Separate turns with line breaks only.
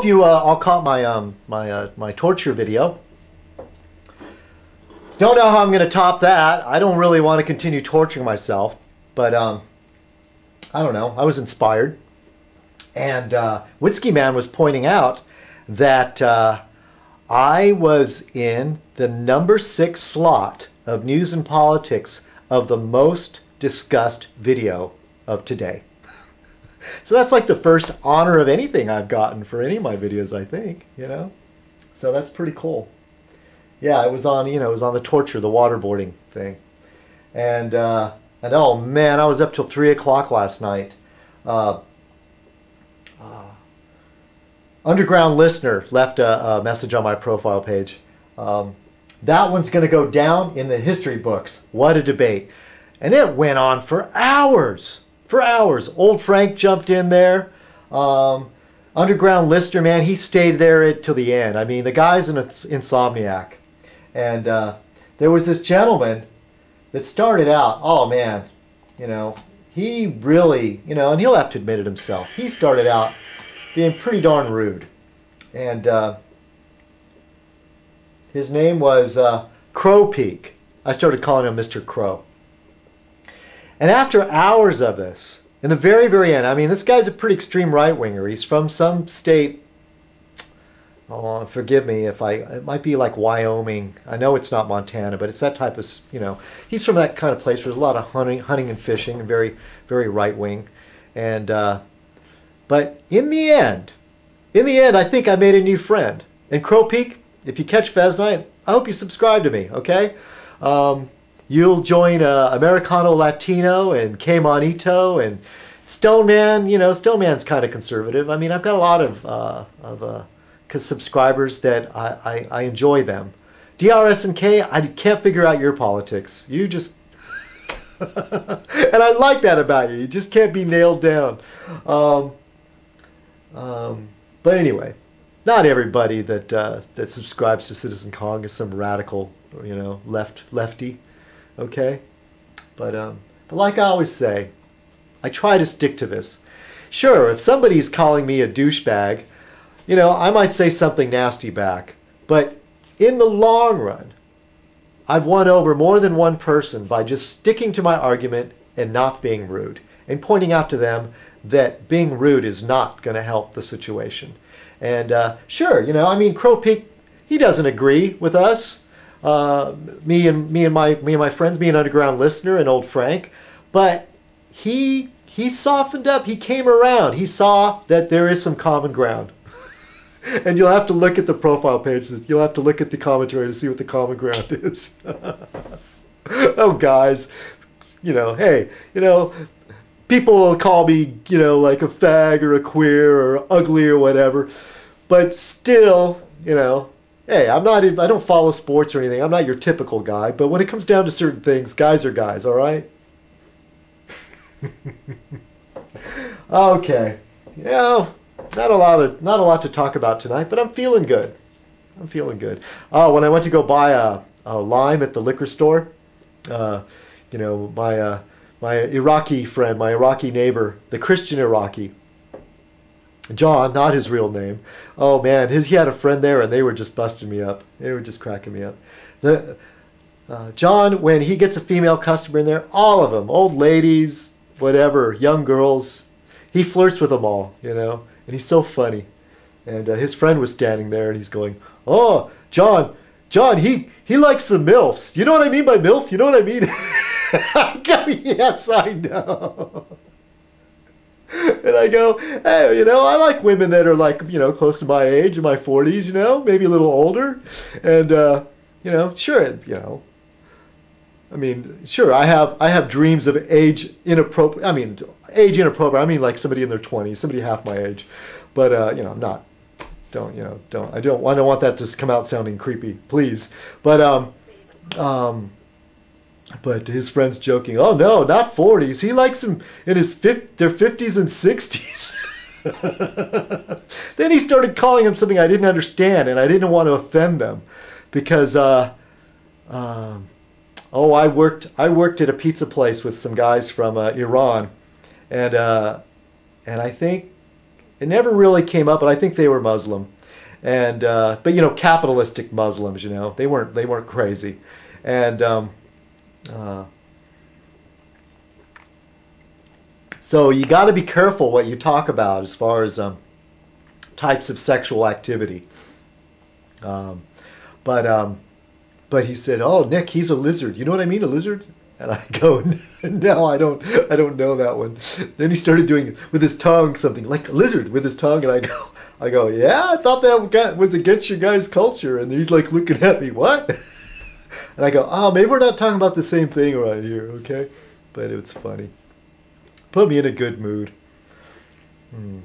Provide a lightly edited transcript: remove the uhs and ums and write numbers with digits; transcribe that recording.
hope you all caught my my torture video. Don't know how I'm going to top that. I don't really want to continue torturing myself, but I don't know. I was inspired, and Whiskey Man was pointing out that I was in the number 6 slot of news and politics of the most discussed video of today. So that's like the first honor of anything I've gotten for any of my videos, I think, you know. So that's pretty cool. Yeah, it was on, you know, it was on the torture, the waterboarding thing. And oh man, I was up till 3 o'clock last night. Underground Listener left a message on my profile page. That one's going to go down in the history books. What a debate. And it went on for hours. For hours. Old Frank jumped in there. Underground Listener, man, he stayed there till the end. I mean, the guy's an insomniac. And there was this gentleman that started out, oh man, you know, he really, you know, and he'll have to admit it himself, he started out being pretty darn rude. And his name was Crow Peak. I started calling him Mr. Crow. And after hours of this, in the very, very end, I mean, this guy's a pretty extreme right-winger. He's from some state, oh, forgive me if it might be like Wyoming. I know it's not Montana, but it's that type of, you know, he's from that kind of place where there's a lot of hunting and fishing, and very, very right-wing. And, but in the end, I think I made a new friend. And Crow Peak, if you catch Fez Night, I hope you subscribe to me, okay? You'll join Americano Latino and Que Monito and Stoneman. You know, Stoneman's kind of conservative. I mean, I've got a lot of subscribers that I enjoy them. DRS and K, I can't figure out your politics. You just... and I like that about you. You just can't be nailed down. But anyway, not everybody that subscribes to Citizenkong is some radical, you know, lefty. Okay, but like I always say, I try to stick to this. Sure, if somebody's calling me a douchebag, you know, I might say something nasty back. But in the long run, I've won over more than one person by just sticking to my argument and not being rude, and pointing out to them that being rude is not going to help the situation. And sure, you know, I mean, Crow Peak, he doesn't agree with us. Me and my friends, me and Underground Listener and Old Frank, but he softened up. He came around. He saw that there is some common ground. And you'll have to look at the profile page. You'll have to look at the commentary to see what the common ground is. Oh, guys, you know, hey, you know, people will call me, you know, like a fag or a queer or ugly or whatever, but still, you know, hey, I don't follow sports or anything. I'm not your typical guy, but when it comes down to certain things, guys are guys, all right? Okay. You know, not a lot to talk about tonight, but I'm feeling good. I'm feeling good. Oh, when I went to go buy a lime at the liquor store, you know, my Iraqi friend, my Iraqi neighbor, the Christian Iraqi, John, not his real name. Oh man, he had a friend there, and they were just busting me up. They were just cracking me up. John, when he gets a female customer in there, all of them, old ladies, whatever, young girls, he flirts with them all, you know, and he's so funny. And his friend was standing there, and he's going, "Oh, John, he likes the MILFs. You know what I mean by MILF? You know what I mean?" I go, "Yes, I know." And I go, "Hey, you know, I like women that are like, you know, close to my age, in my 40s, you know, maybe a little older." And, you know, sure, you know, I mean, sure, I have dreams of age inappropriate. I mean, I mean like somebody in their 20s, somebody half my age. But, you know, I'm not, I don't want that to come out sounding creepy, please. But his friend's joking, "Oh no, not 40s. He likes them in their 50s and 60s. Then he started calling him something I didn't understand, and I didn't want to offend them, because I worked at a pizza place with some guys from Iran, and I think it never really came up, but I think they were Muslim, and but you know, capitalistic Muslims. You know, they weren't crazy, and uh, so you got to be careful what you talk about as far as types of sexual activity. Um, but but he said, "Oh, Nick, he's a lizard. You know what I mean, a lizard?" And I go, "No, I don't know that one." Then he started doing with his tongue something like a lizard with his tongue, and I go, "Yeah, I thought that was against your guys' culture." And he's like looking at me, "What?" And I go, "Oh, maybe we're not talking about the same thing right here, okay?" But it's funny. Put me in a good mood. Hmm.